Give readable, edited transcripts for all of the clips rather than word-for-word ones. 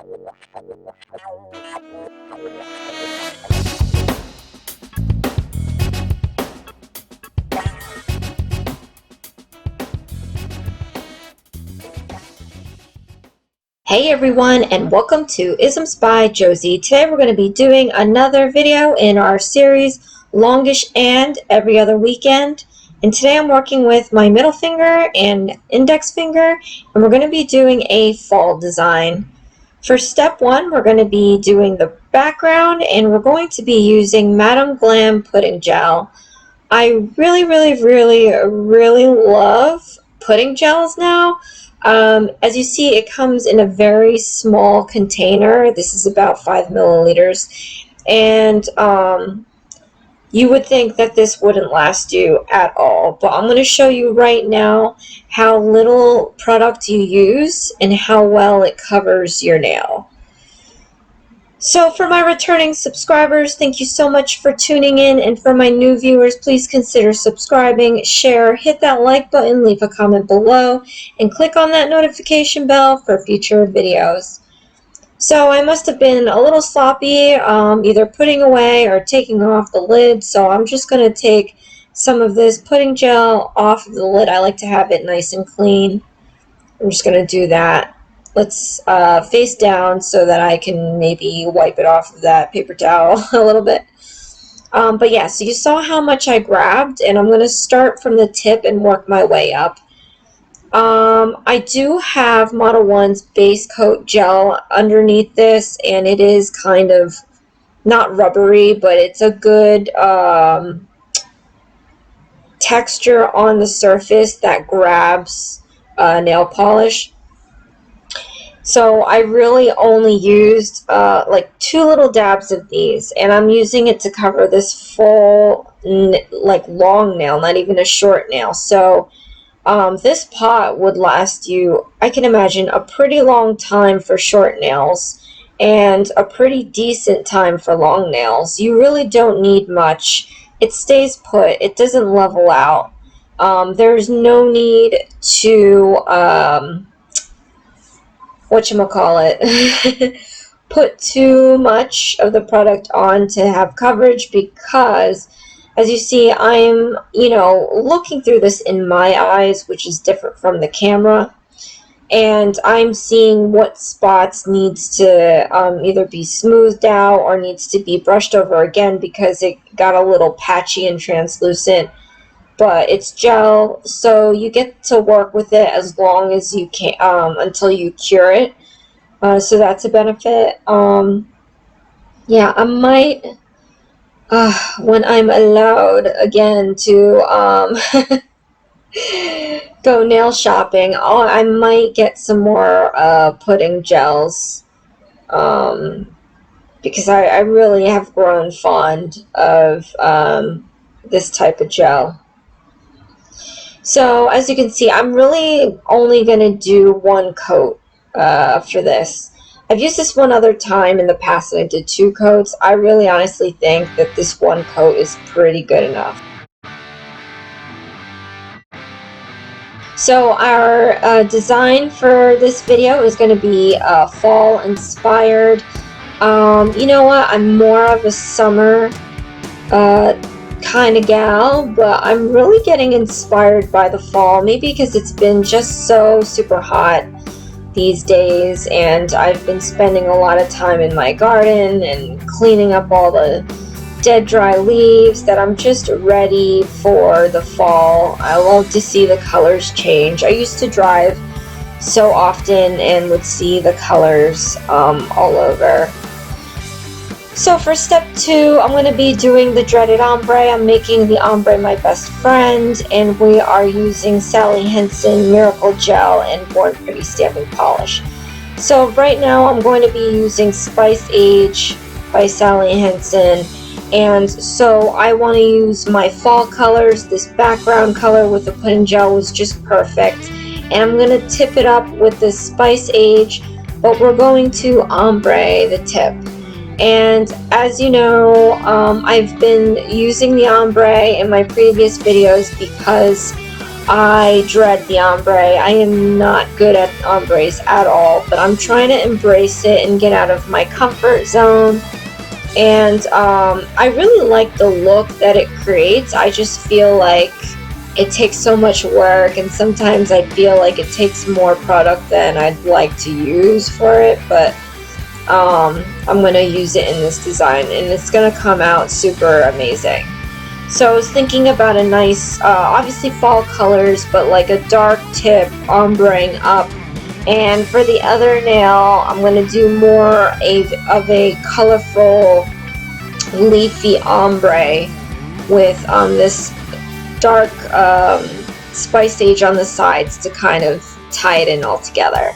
Hey everyone, and welcome to Isms by Josie. Today we're going to be doing another video in our series Longish and Every Other Weekend. And today I'm working with my middle finger and index finger, and we're going to be doing a fall design. For step one, we're going to be doing the background, and we're going to be using Madam Glam pudding gel. I really love pudding gels now. As you see, it comes in a very small container. This is about 5 milliliters, and you would think that this wouldn't last you at all, but I'm going to show you right now how little product you use and how well it covers your nail. So for my returning subscribers, thank you so much for tuning in, and for my new viewers, please consider subscribing, share, hit that like button, leave a comment below, and click on that notification bell for future videos. So I must have been a little sloppy, either putting away or taking off the lid, so I'm just going to take some of this pudding gel off of the lid. I like to have it nice and clean. I'm just going to do that. Let's face down so that I can maybe wipe it off of that paper towel a little bit. But yeah, so you saw how much I grabbed, and I'm going to start from the tip and work my way up. I do have Modelones base coat gel underneath this, and it is kind of not rubbery, but it's a good texture on the surface that grabs nail polish. So I really only used like 2 little dabs of these, and I'm using it to cover this full like long nail, not even a short nail. So this pot would last you, I can imagine, a pretty long time for short nails and a pretty decent time for long nails. You really don't need much. It stays put. It doesn't level out. There's no need to whatchamacallit, put too much of the product on to have coverage, because as you see, I'm, looking through this in my eyes, which is different from the camera, and I'm seeing what spots needs to either be smoothed out or needs to be brushed over again because it got a little patchy and translucent. But it's gel, so you get to work with it as long as you can until you cure it. So that's a benefit. Yeah, I might, when I'm allowed again to go nail shopping, I might get some more pudding gels, because I really have grown fond of this type of gel. So as you can see, I'm really only going to do 1 coat for this. I've used this one other time in the past and I did 2 coats. I really honestly think that this 1 coat is pretty good enough. So our design for this video is going to be fall inspired. You know what? I'm more of a summer kind of gal, but I'm really getting inspired by the fall, maybe because it's been just so super hot these days, and I've been spending a lot of time in my garden and cleaning up all the dead dry leaves, that I'm just ready for the fall. I love to see the colors change. I used to drive so often and would see the colors all over. So for step 2, I'm going to be doing the dreaded ombre. I'm making the ombre my best friend, and we are using Sally Hensen Miracle Gel and Born Pretty Stamping Polish. So right now I'm going to be using Spice Age by Sally Hensen, and so I want to use my fall colors. This background color with the pudding gel was just perfect, and I'm going to tip it up with this Spice Age, but we're going to ombre the tip. And as you know, I've been using the ombre in my previous videos because I dread the ombre. I am not good at ombres at all, but I'm trying to embrace it and get out of my comfort zone. And I really like the look that it creates. I just feel like it takes so much work, and sometimes I feel like it takes more product than I'd like to use for it, but I'm going to use it in this design, and it's going to come out super amazing. So I was thinking about a nice, obviously fall colors, but like a dark tip ombreing up. And for the other nail, I'm going to do more of a colorful, leafy ombre with this dark spice sage on the sides to kind of tie it in all together.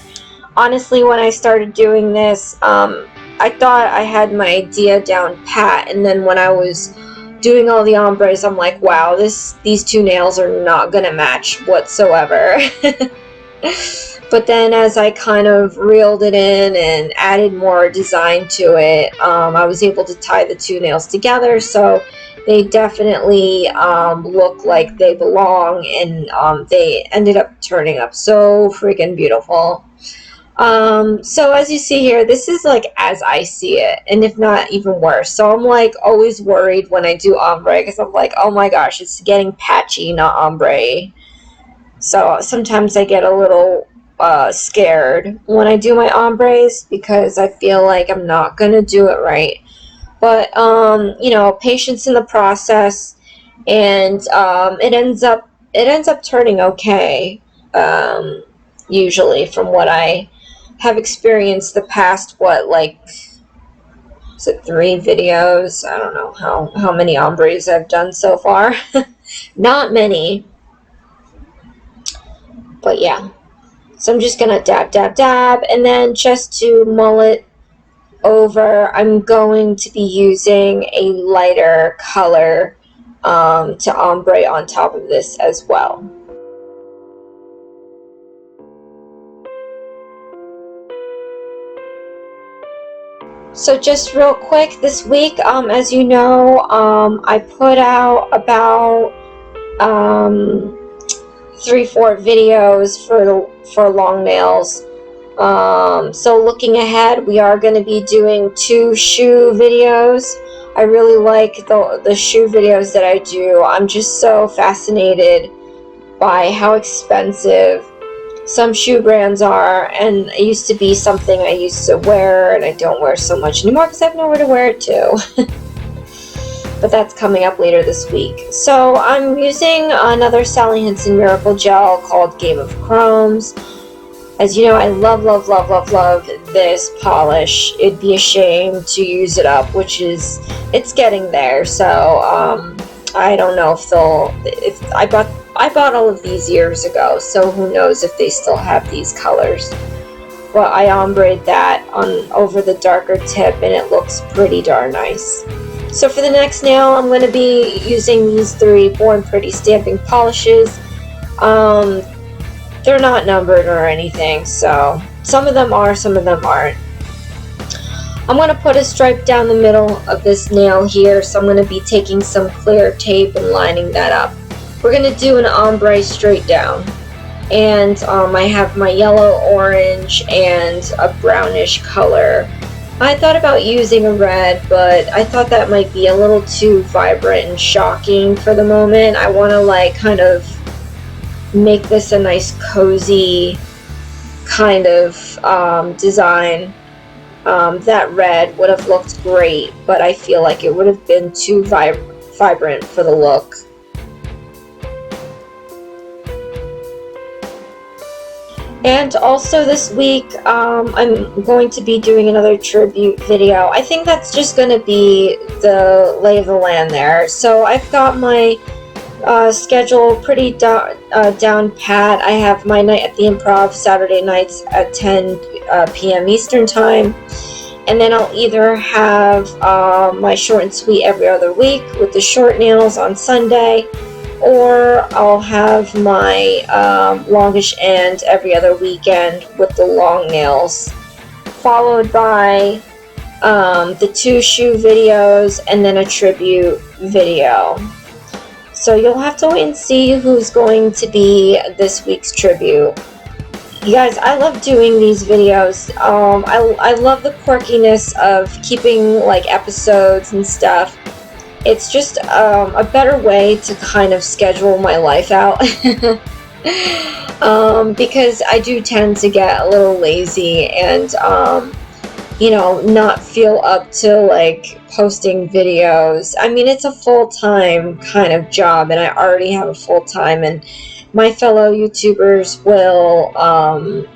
Honestly, when I started doing this, I thought I had my idea down pat, and then when I was doing all the ombres, I'm like, wow, these two nails are not gonna match whatsoever. But then as I kind of reeled it in and added more design to it, I was able to tie the two nails together, so they definitely look like they belong, and they ended up turning up so freaking beautiful. So as you see here, this is like as I see it, and if not even worse. So I'm like always worried when I do ombre, because I'm like, oh my gosh, it's getting patchy, not ombre. So sometimes I get a little scared when I do my ombres, because I feel like I'm not gonna do it right. But you know, patience in the process, and it ends up turning okay. Usually, from what I have experienced the past, what, like, is it 3 videos? I don't know how many ombres I've done so far. Not many, but yeah. So I'm just gonna dab, dab, dab, and then just to mull it over, I'm going to be using a lighter color to ombre on top of this as well. So just real quick, this week, as you know, I put out about 3-4 videos for long nails. So looking ahead, we are going to be doing 2 shoe videos. I really like the shoe videos that I do. I'm just so fascinated by how expensive some shoe brands are, and it used to be something I used to wear, and I don't wear so much anymore because I have nowhere to wear it to. But that's coming up later this week. So I'm using another Sally Hensen Miracle Gel called Game of Chromes. As you know, I love this polish. It'd be a shame to use it up, it's getting there. So I don't know if I bought all of these years ago, so who knows if they still have these colors. But I ombre'd that over the darker tip, and it looks pretty darn nice. So for the next nail, I'm going to be using these 3 Born Pretty stamping polishes. They're not numbered or anything, so some of them are, some of them aren't. I'm going to put a stripe down the middle of this nail here, so I'm going to be taking some clear tape and lining that up. We're going to do an ombre straight down, and I have my yellow, orange, and a brownish color. I thought about using a red, but I thought that might be a little too vibrant and shocking for the moment. I want to like kind of make this a nice cozy kind of design. That red would have looked great, but I feel like it would have been too vibrant for the look. And also this week, I'm going to be doing another tribute video. I think that's just going to be the lay of the land there. So I've got my schedule pretty down pat. I have my night at the Improv Saturday nights at 10 p.m. Eastern Time. And then I'll either have my short and sweet every other week with the short nails on Sunday, or I'll have my longish end every other weekend with the long nails, followed by the 2 shoe videos and then a tribute video. So you'll have to wait and see who's going to be this week's tribute. You guys, I love doing these videos. I love the quirkiness of keeping like episodes and stuff. It's just a better way to kind of schedule my life out. Because I do tend to get a little lazy and you know, not feel up to like posting videos. I mean, it's a full-time kind of job, and I already have a full-time, and my fellow YouTubers will,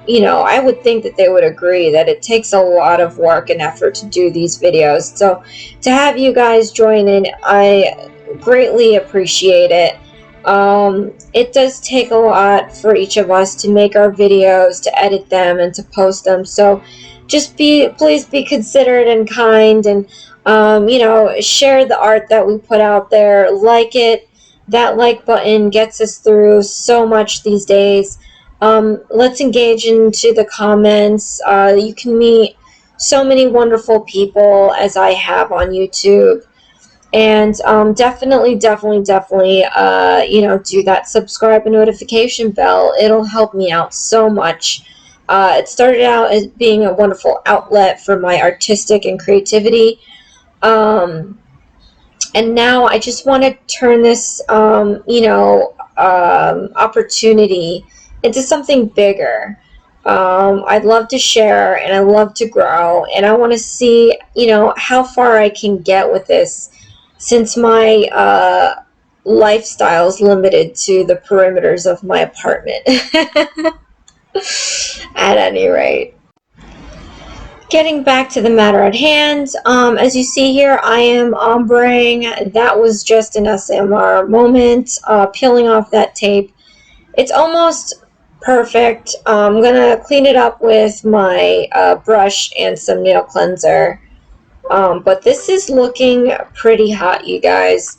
you know, I would think that they would agree that it takes a lot of work and effort to do these videos. So to have you guys join in, I greatly appreciate it. It does take a lot for each of us to make our videos, to edit them, and to post them. So just please be considerate and kind, and you know, share the art that we put out there. Like it. That like button gets us through so much these days. Let's engage into the comments. You can meet so many wonderful people as I have on YouTube. And definitely, you know, do that subscribe and notification bell. It'll help me out so much. It started out as being a wonderful outlet for my artistic and creativity. And now I just want to turn this, you know, opportunity into something bigger. I'd love to share, and I love to grow, and I want to see, you know, how far I can get with this, since my lifestyle is limited to the perimeters of my apartment. At any rate. Getting back to the matter at hand, as you see here, I am ombreing. That was just an SMR moment, peeling off that tape. It's almost perfect. I'm going to clean it up with my brush and some nail cleanser. But this is looking pretty hot, you guys.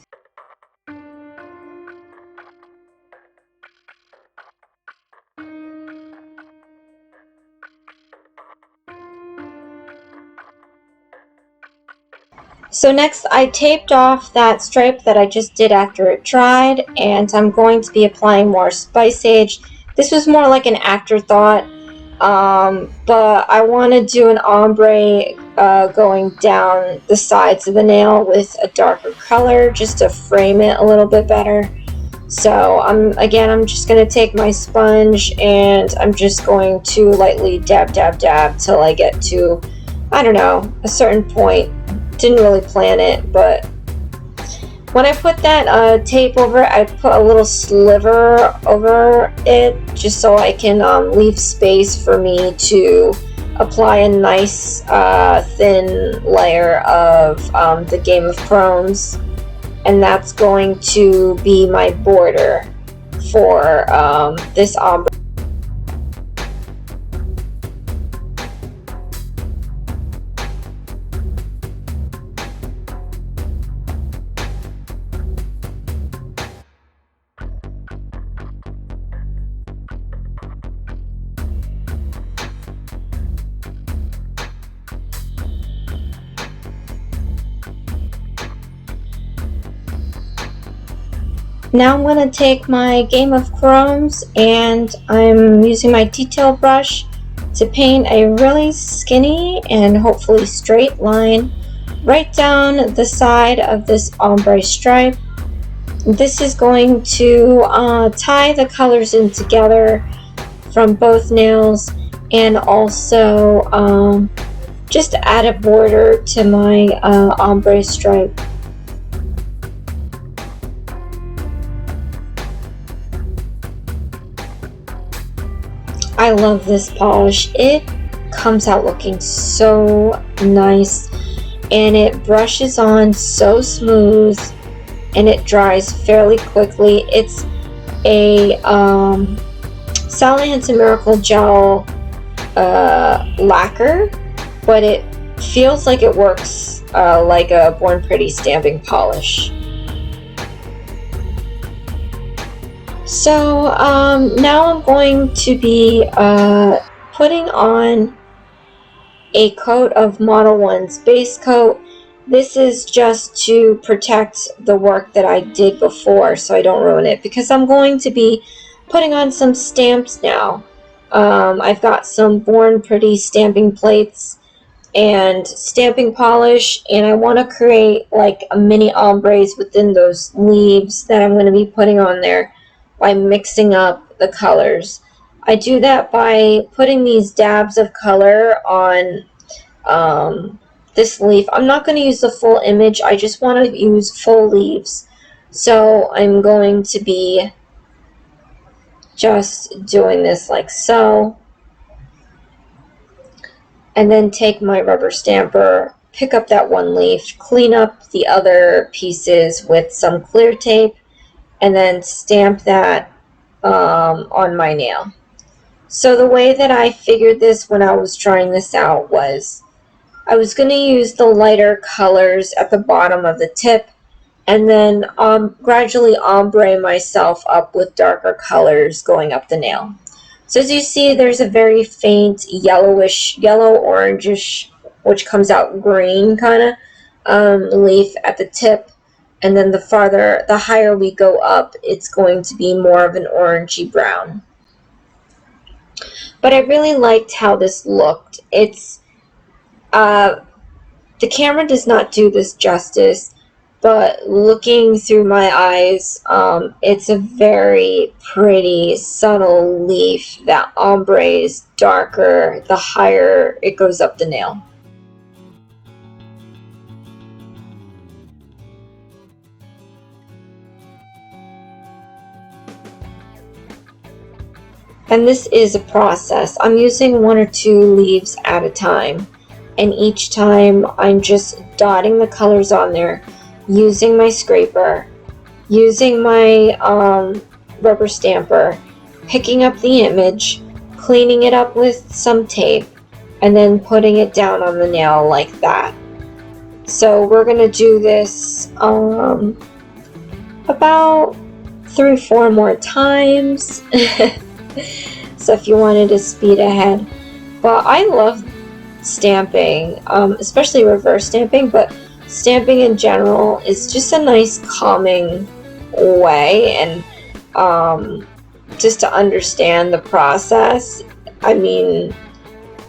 So next, I taped off that stripe that I just did after it dried, and I'm going to be applying more Splice Age. This was more like an afterthought, but I want to do an ombre going down the sides of the nail with a darker color just to frame it a little bit better. So I'm just going to take my sponge, and I'm just going to lightly dab till I get to, I don't know, a certain point. Didn't really plan it, but when I put that tape over it, I put a little sliver over it just so I can leave space for me to apply a nice thin layer of the Game of Thrones, and that's going to be my border for this ombre. Now I'm going to take my Game of Thrones, and I'm using my detail brush to paint a really skinny and hopefully straight line right down the side of this ombre stripe. This is going to tie the colors in together from both nails, and also just add a border to my ombre stripe. I love this polish. It comes out looking so nice, and it brushes on so smooth, and it dries fairly quickly. It's a Sally Hansen Miracle Gel lacquer, but it feels like it works like a Born Pretty stamping polish. So now I'm going to be putting on a coat of Modelones base coat. This is just to protect the work that I did before so I don't ruin it, because I'm going to be putting on some stamps now. I've got some Born Pretty stamping plates and stamping polish, and I want to create like a mini ombres within those leaves that I'm going to be putting on there by mixing up the colors. I do that by putting these dabs of color on this leaf. I'm not going to use the full image, I just want to use full leaves. So I'm going to be just doing this like so, and then take my rubber stamper, pick up that one leaf, clean up the other pieces with some clear tape, and then stamp that on my nail. So the way that I figured this when I was trying this out was I was going to use the lighter colors at the bottom of the tip, and then gradually ombre myself up with darker colors going up the nail. So as you see, there's a very faint yellowish, yellow-orangish, which comes out green kind of leaf at the tip. And then the higher we go up, it's going to be more of an orangey brown. But I really liked how this looked. It's the camera does not do this justice, but looking through my eyes, it's a very pretty, subtle leaf that ombres darker the higher it goes up the nail. And this is a process. I'm using 1 or 2 leaves at a time, and each time I'm just dotting the colors on there, using my scraper, using my rubber stamper, picking up the image, cleaning it up with some tape, and then putting it down on the nail like that. So we're going to do this about 3 or 4 more times. So if you wanted to speed ahead. But I love stamping, especially reverse stamping, but stamping in general is just a nice calming way, and just to understand the process. I mean,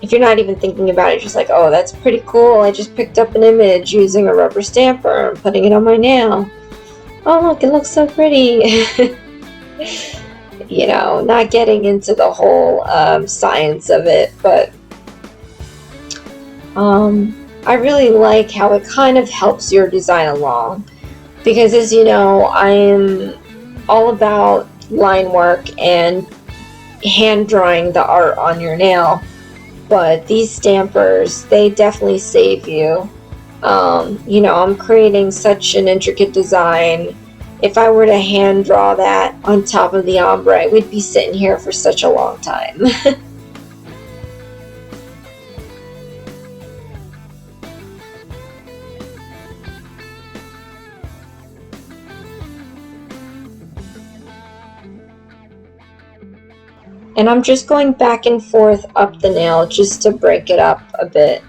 if you're not even thinking about it, just like, oh, that's pretty cool, I just picked up an image using a rubber stamper and putting it on my nail. Oh look, it looks so pretty. You know, not getting into the whole science of it, but I really like how it kind of helps your design along, because as you know, I'm all about line work and hand drawing the art on your nail, but these stampers, they definitely save you. You know, I'm creating such an intricate design. If I were to hand draw that on top of the ombre, we'd be sitting here for such a long time. And I'm just going back and forth up the nail just to break it up a bit.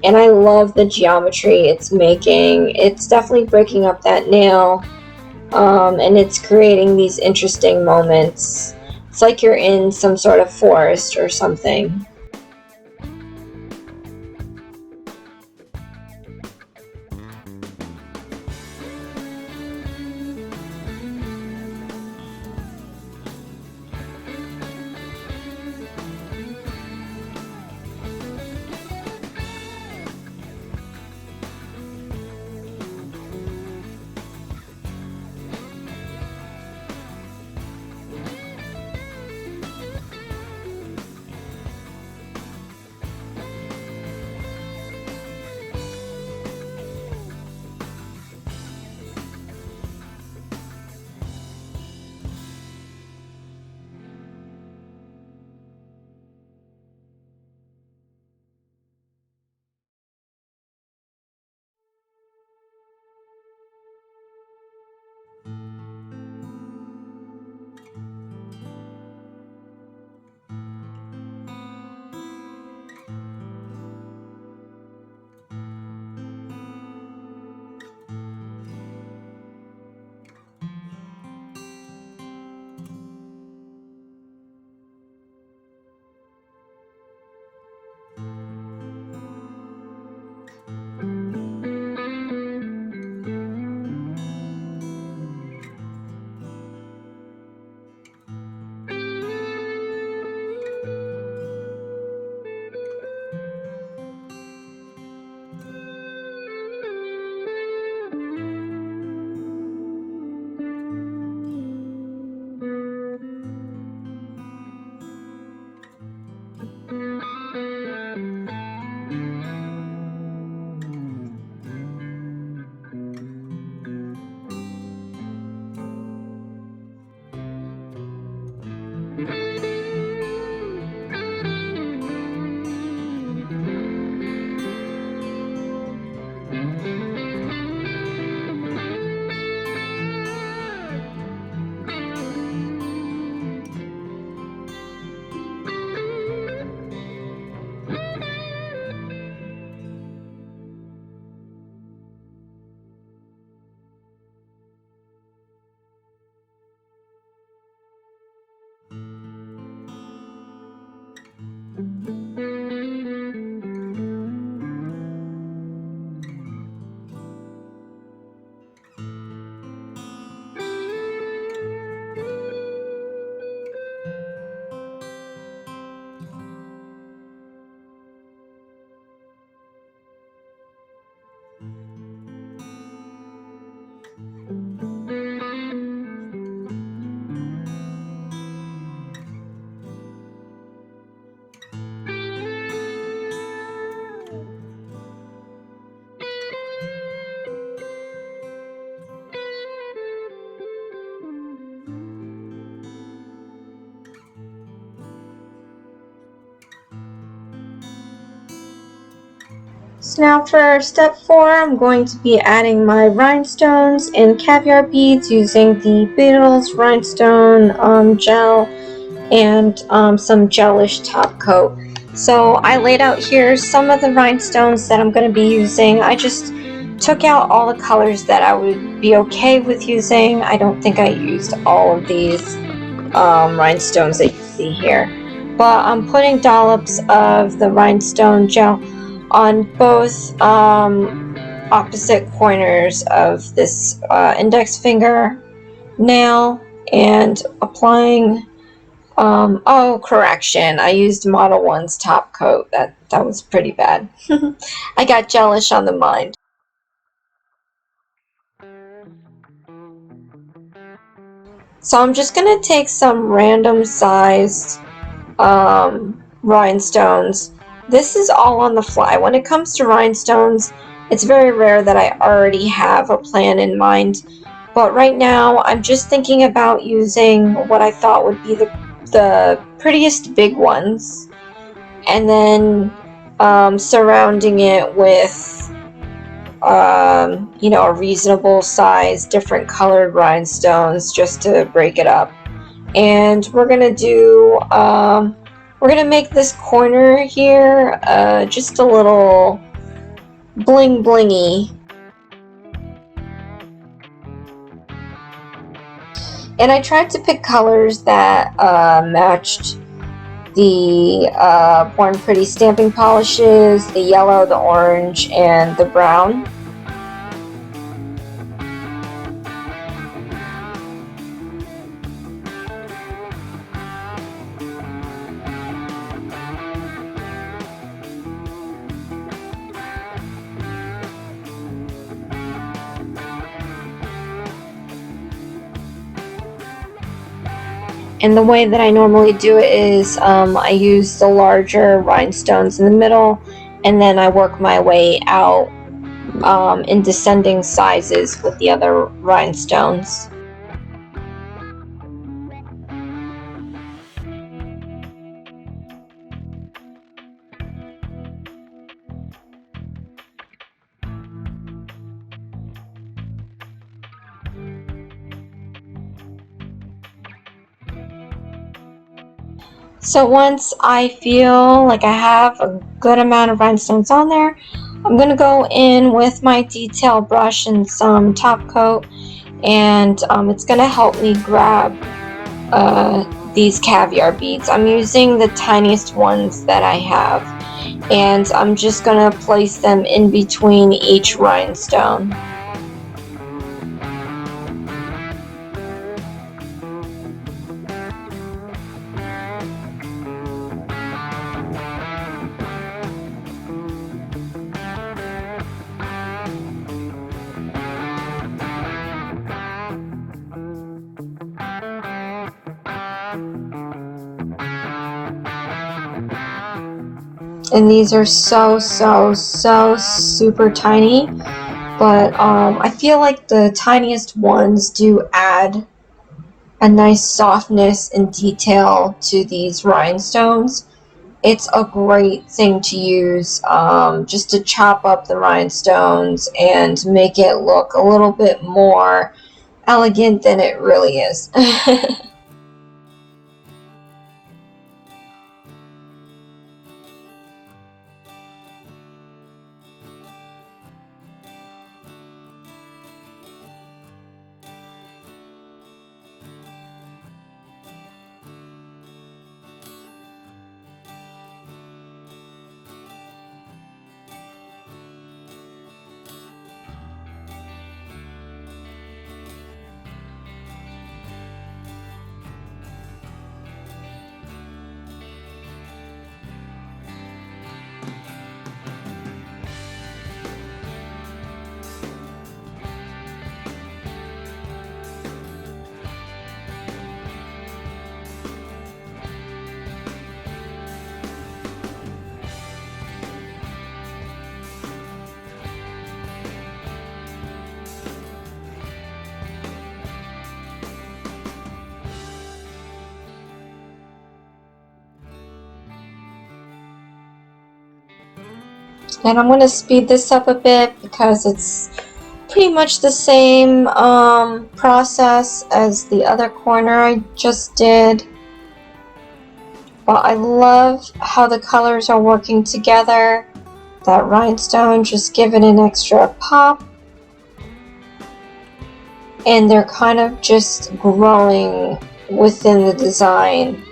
And I love the geometry it's making. It's definitely breaking up that nail. And it's creating these interesting moments. It's like you're in some sort of forest or something. So now for step 4, I'm going to be adding my rhinestones and caviar beads using the Beatles rhinestone gel and some gelish top coat. So I laid out here some of the rhinestones that I'm going to be using. I just took out all the colors that I would be okay with using. I don't think I used all of these rhinestones that you see here. But I'm putting dollops of the rhinestone gel on both opposite corners of this index finger nail and applying oh, correction, I used Modelones top coat. That was pretty bad. I got jealous on the mind. So I'm just gonna take some random sized rhinestones. This is all on the fly. When it comes to rhinestones, it's very rare that I already have a plan in mind. But right now, I'm just thinking about using what I thought would be the prettiest big ones, and then surrounding it with you know, a reasonable size, different colored rhinestones just to break it up. And we're gonna do we're gonna make this corner here just a little bling blingy. And I tried to pick colors that matched the Born Pretty stamping polishes, the yellow, the orange, and the brown. And the way that I normally do it is I use the larger rhinestones in the middle, and then I work my way out in descending sizes with the other rhinestones. So once I feel like I have a good amount of rhinestones on there, I'm going to go in with my detail brush and some top coat, and it's going to help me grab these caviar beads. I'm using the tiniest ones that I have, and I'm just going to place them in between each rhinestone. And these are so super tiny, but I feel like the tiniest ones do add a nice softness and detail to these rhinestones. It's a great thing to use just to chop up the rhinestones and make it look a little bit more elegant than it really is. And I'm going to speed this up a bit because it's pretty much the same process as the other corner I just did. But I love how the colors are working together. That rhinestone just giving an extra pop. And they're kind of just growing within the design.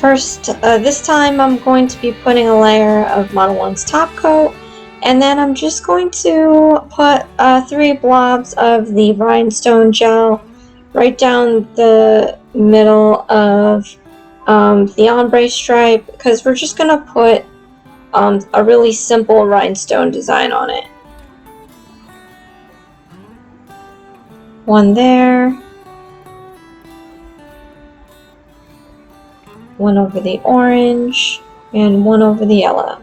First, this time I'm going to be putting a layer of Modelones top coat, and then I'm just going to put 3 blobs of the rhinestone gel right down the middle of the ombre stripe, because we're just going to put a really simple rhinestone design on it. One there. One over the orange, and one over the yellow.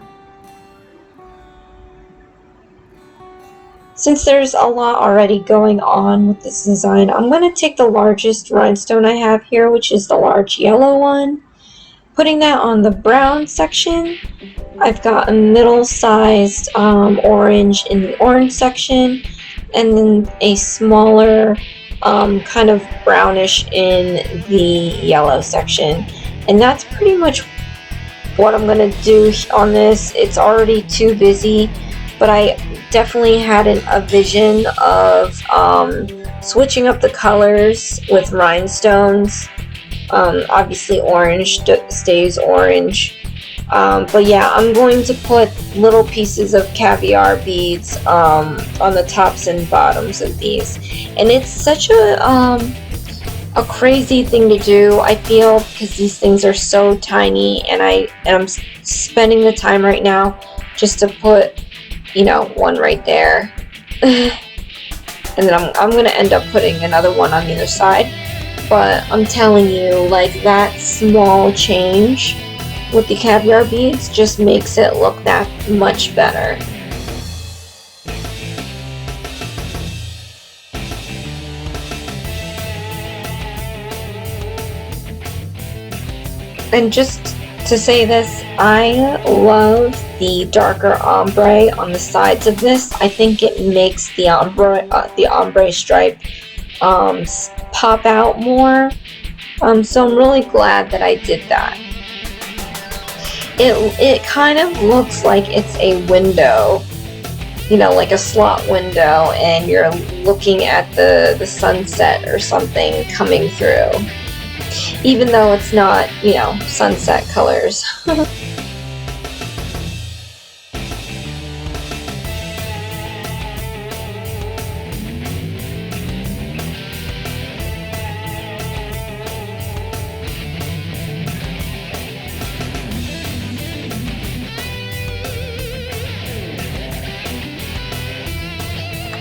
Since there's a lot already going on with this design, I'm going to take the largest rhinestone I have here, which is the large yellow one, putting that on the brown section. I've got a middle-sized orange in the orange section, and then a smaller kind of brownish in the yellow section. And that's pretty much what I'm going to do on this. It's already too busy, but I definitely had a vision of switching up the colors with rhinestones. Obviously orange stays orange. But yeah, I'm going to put little pieces of caviar beads on the tops and bottoms of these. And it's such a crazy thing to do, I feel, because these things are so tiny, and I'm spending the time right now just to put, you know, one right there. And then I'm going to end up putting another one on the other side. But I'm telling you, like, that small change with the caviar beads just makes it look that much better. And just to say this, I love the darker ombre on the sides of this. I think it makes the ombre stripe pop out more. So I'm really glad that I did that. It kind of looks like it's a window, you know, like a slot window, and you're looking at the sunset or something coming through. Even though it's not, you know, sunset colors.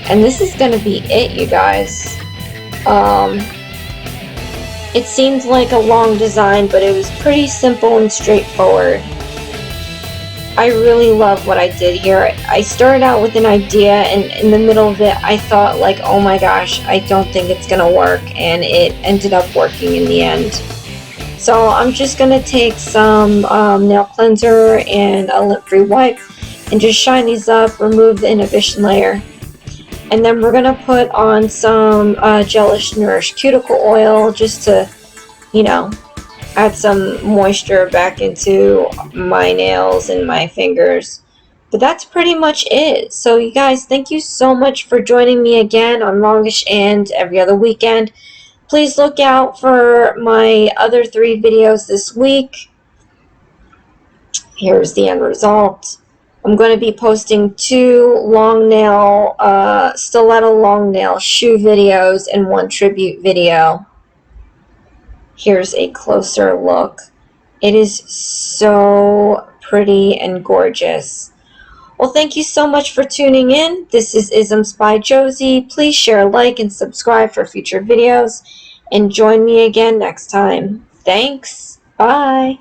And this is gonna be it, you guys. It seemed like a long design, but it was pretty simple and straightforward. I really love what I did here. I started out with an idea, and in the middle of it, I thought, like, oh my gosh, I don't think it's gonna work, and it ended up working in the end. So I'm just gonna take some nail cleanser and a lint-free wipe, and just shine these up, remove the inhibition layer. And then we're going to put on some Gelish Nourished Cuticle Oil just to, you know, add some moisture back into my nails and my fingers. But that's pretty much it. So you guys, thank you so much for joining me again on Longish and every other weekend. Please look out for my other 3 videos this week. Here's the end result. I'm going to be posting 2 long nail, stiletto long nail shoe videos and 1 tribute video. Here's a closer look. It is so pretty and gorgeous. Well, thank you so much for tuning in. This is Isms by Josie. Please share, like, and subscribe for future videos. And join me again next time. Thanks. Bye.